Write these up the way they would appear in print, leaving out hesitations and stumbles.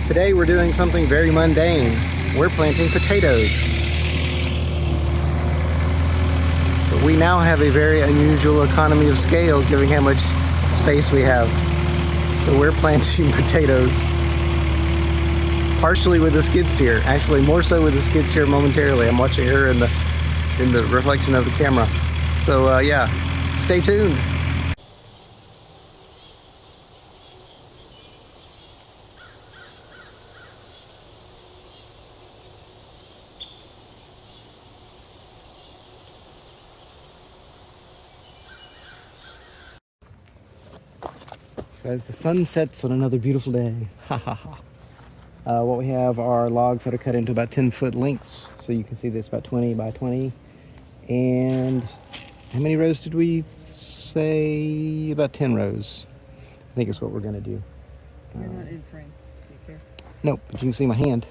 Today we're doing something very mundane. We're planting potatoes. But we now have a very unusual economy of scale given how much space we have. So we're planting potatoes. Partially with a skid steer. Actually more so with the skid steer momentarily. I'm watching her in the reflection of the camera. So yeah, stay tuned. So as the sun sets on another beautiful day, ha ha ha. What we have are logs that are cut into about 10-foot lengths. So you can see this about 20 by 20. And how many rows did we say? About 10 rows. I think is what we're gonna do. You're not in frame, do you care? Nope, but you can see my hand.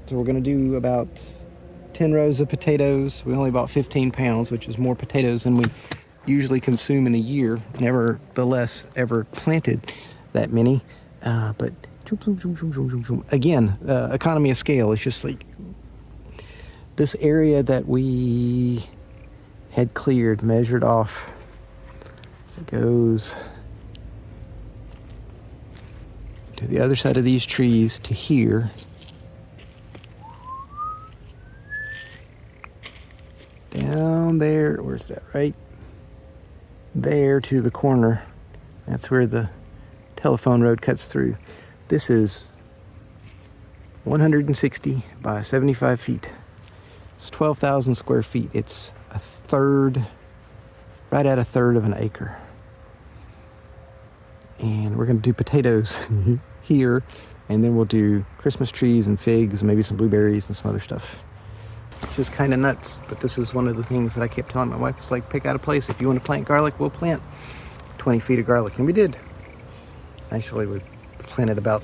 So we're gonna do about 10 rows of potatoes. We only bought 15 pounds, which is more potatoes than we usually consume in a year. Nevertheless, ever planted that many. But again, economy of scale. It's just like this area that we had cleared, measured off. It goes to the other side of these trees to here. Down there, where's that, right? There to the corner. That's where the telephone road cuts through. This is 160 by 75 feet. It's 12,000 square feet. It's a third, right at a third of an acre. And we're gonna do potatoes here, and then we'll do Christmas trees and figs, and maybe some blueberries and some other stuff. It's just kind of nuts, but this is one of the things that I kept telling my wife. It's like, pick out a place. If you want to plant garlic, we'll plant 20 feet of garlic, and we did. Actually, we planted about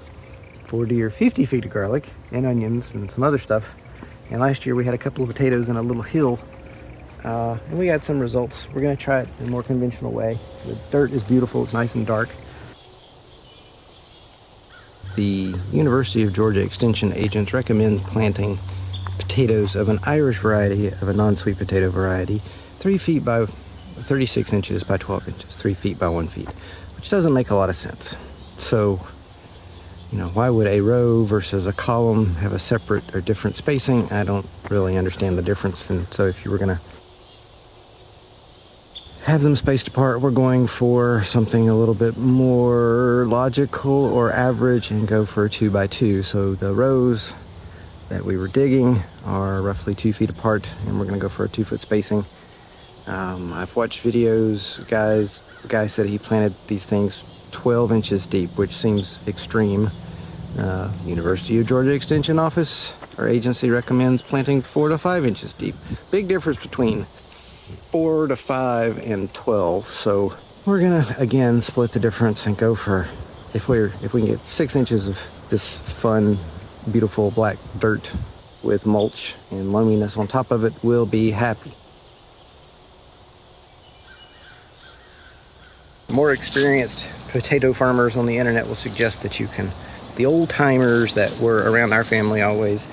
40 or 50 feet of garlic and onions and some other stuff. And last year we had a couple of potatoes in a little hill, and we got some results. We're going to try it in a more conventional way. The dirt is beautiful. It's nice and dark. The University of Georgia Extension agents recommend planting potatoes of an Irish variety, of a non-sweet potato variety, 3 feet by 36 inches by 12 inches, 3 feet by 1 feet, which doesn't make a lot of sense. So, you know, why would a row versus a column have a separate or different spacing? I don't really understand the difference. And so if you were gonna have them spaced apart, we're going for something a little bit more logical or average and go for a 2 by 2. So the rows that we were digging are roughly 2 feet apart, and we're going to go for a 2-foot spacing. I've watched videos. The guy said he planted these things 12 inches deep, which seems extreme. University of Georgia Extension Office, our agency, recommends planting 4 to 5 inches deep. Big difference between 4 to 5 and 12. So we're gonna again split the difference and go for, if we can get 6 inches of this fun, beautiful black dirt with mulch and loaminess on top of it, we'll be happy. More experienced potato farmers on the internet will suggest that you can, the old timers that were around our family always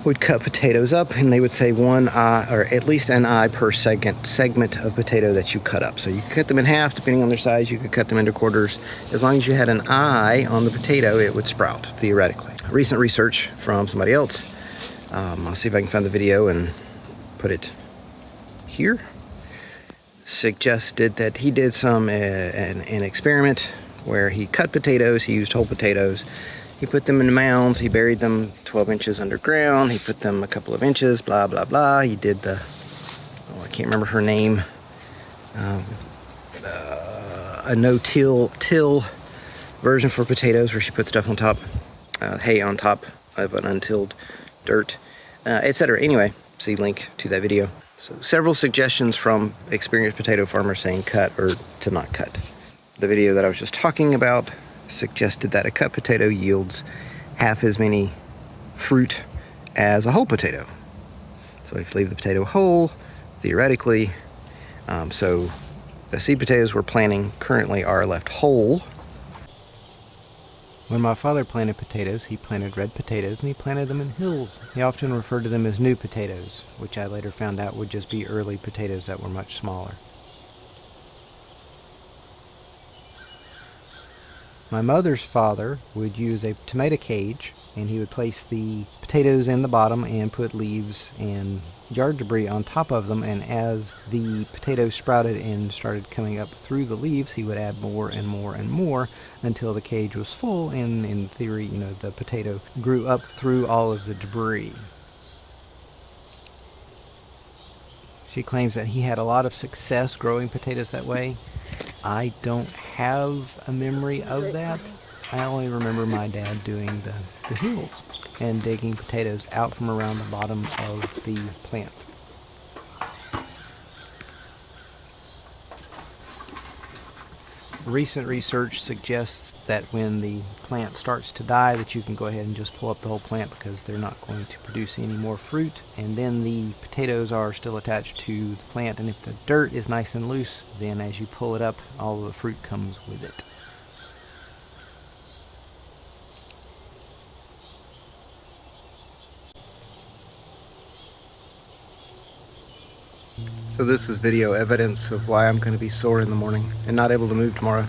would cut potatoes up, and they would say 1 eye, or at least an eye per segment of potato that you cut up. So you could cut them in half, depending on their size. You could cut them into quarters. As long as you had an eye on the potato, it would sprout, theoretically. Recent research from somebody else, I'll see if I can find the video and put it here, suggested that he did an experiment where he cut potatoes. He used whole potatoes. He put them in mounds. He buried them 12 inches underground. He put them a couple of inches, blah, blah, blah. He did the, I can't remember her name, a no-till version for potatoes, where she put stuff on top, hay on top of an untilled dirt, etc. Anyway, see link to that video. So several suggestions from experienced potato farmers saying cut or to not cut. The video that I was just talking about suggested that a cut potato yields half as many fruit as a whole potato. So if you leave the potato whole, theoretically, so the seed potatoes we're planting currently are left whole. When my father planted potatoes, he planted red potatoes and he planted them in hills. He often referred to them as new potatoes, which I later found out would just be early potatoes that were much smaller. My mother's father would use a tomato cage, and he would place the potatoes in the bottom and put leaves and yard debris on top of them, and as the potatoes sprouted and started coming up through the leaves, he would add more and more and more until the cage was full, and in theory, the potato grew up through all of the debris. She claims that he had a lot of success growing potatoes that way. I don't have a memory of that. I only remember my dad doing the hills and digging potatoes out from around the bottom of the plant. Recent research suggests that when the plant starts to die, that you can go ahead and just pull up the whole plant because they're not going to produce any more fruit, and then the potatoes are still attached to the plant, and if the dirt is nice and loose, then as you pull it up, all of the fruit comes with it. So this is video evidence of why I'm going to be sore in the morning and not able to move tomorrow.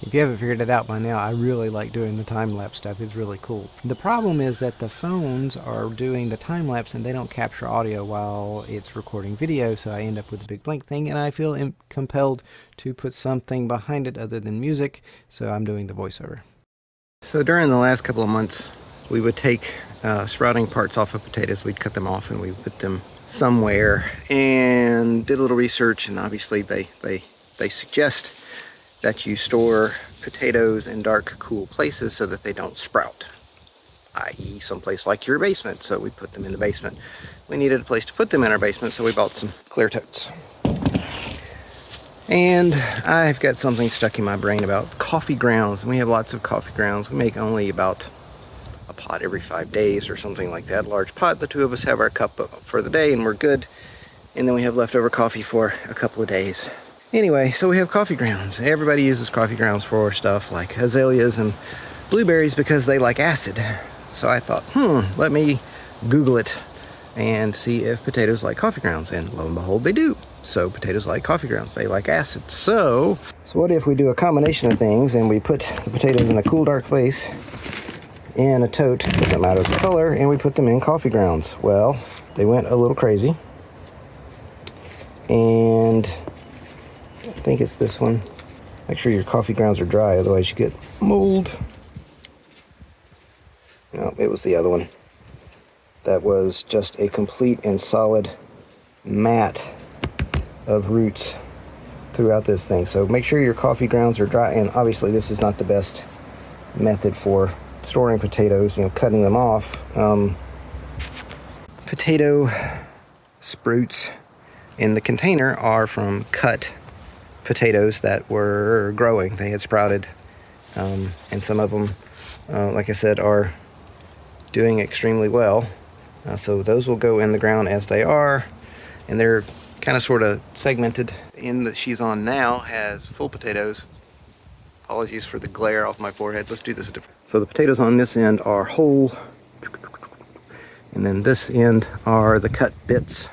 If you haven't figured it out by now, I really like doing the time-lapse stuff. It's really cool. The problem is that the phones are doing the time-lapse and they don't capture audio while it's recording video, so I end up with a big blank thing, and I feel compelled to put something behind it other than music, so I'm doing the voiceover. So during the last couple of months, we would take sprouting parts off of potatoes, we'd cut them off and we would put them somewhere, and did a little research, and obviously they suggest that you store potatoes in dark, cool places so that they don't sprout, i.e. someplace like your basement. So we put them in the basement. We needed a place to put them in our basement, so we bought some clear totes. And I've got something stuck in my brain about coffee grounds, and we have lots of coffee grounds. We make only about a pot every 5 days or something like that, a large pot. The two of us have our cup for the day and we're good, and then we have leftover coffee for a couple of days. Anyway, so we have coffee grounds. Everybody uses coffee grounds for stuff like azaleas and blueberries because they like acid. So I thought, let me Google it and see if potatoes like coffee grounds, and lo and behold, they do. So potatoes like coffee grounds, they like acid. So what if we do a combination of things and we put the potatoes in a cool, dark place in a tote, doesn't matter the color, and we put them in coffee grounds? Well, they went a little crazy, and I think it's this one. Make sure your coffee grounds are dry, otherwise you get mold. No, it was the other one. That was just a complete and solid mat of roots throughout this thing. So make sure your coffee grounds are dry, and obviously this is not the best method for storing potatoes, cutting them off. Potato sprouts in the container are from cut potatoes that were growing. They had sprouted, and some of them, like I said, are doing extremely well. So those will go in the ground as they are, and they're kind of sort of segmented. The end that she's on now has full potatoes. Apologies for the glare off my forehead. Let's do this a different. So the potatoes on this end are whole, and then this end are the cut bits.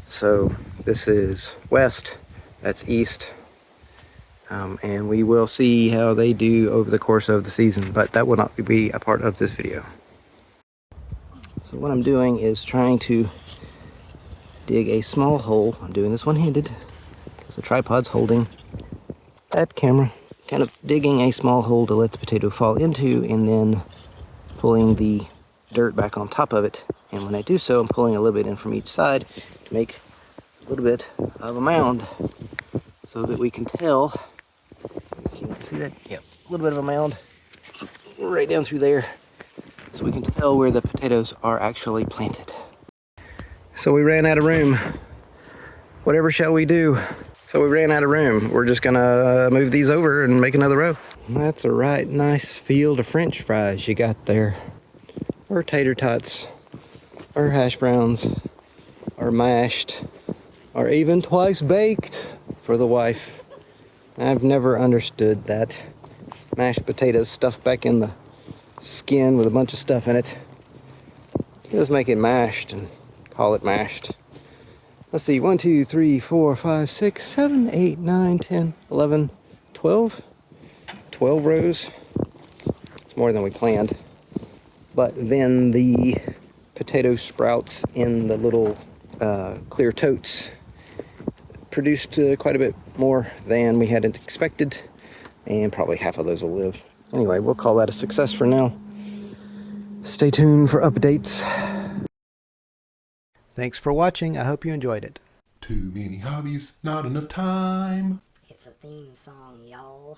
So this is west, that's east, and we will see how they do over the course of the season, but that will not be a part of this video. So what I'm doing is trying to dig a small hole. I'm doing this one-handed because the tripod's holding that camera. Kind of digging a small hole to let the potato fall into, and then pulling the dirt back on top of it. And when I do so, I'm pulling a little bit in from each side to make a little bit of a mound so that we can tell. Can you see that? Yep, a little bit of a mound right down through there, so we can tell where the potatoes are actually planted. So we ran out of room. Whatever shall we do? So we ran out of room. We're just gonna move these over and make another row. That's a right nice field of French fries you got there. Or tater tots, or hash browns, or mashed, or even twice baked for the wife. I've never understood that. mashed potatoes stuffed back in the skin with a bunch of stuff in it. Just make it mashed and call it mashed. Let's see, 1, 2, 3, 4, 5, 6, 7, 8, 9, 10, 11, 12. 12 rows. It's more than we planned. But then the potato sprouts in the little clear totes produced quite a bit more than we had expected, and probably half of those will live. Anyway, we'll call that a success for now. Stay tuned for updates. Thanks for watching. I hope you enjoyed it. Too many hobbies, not enough time. It's a theme song, y'all.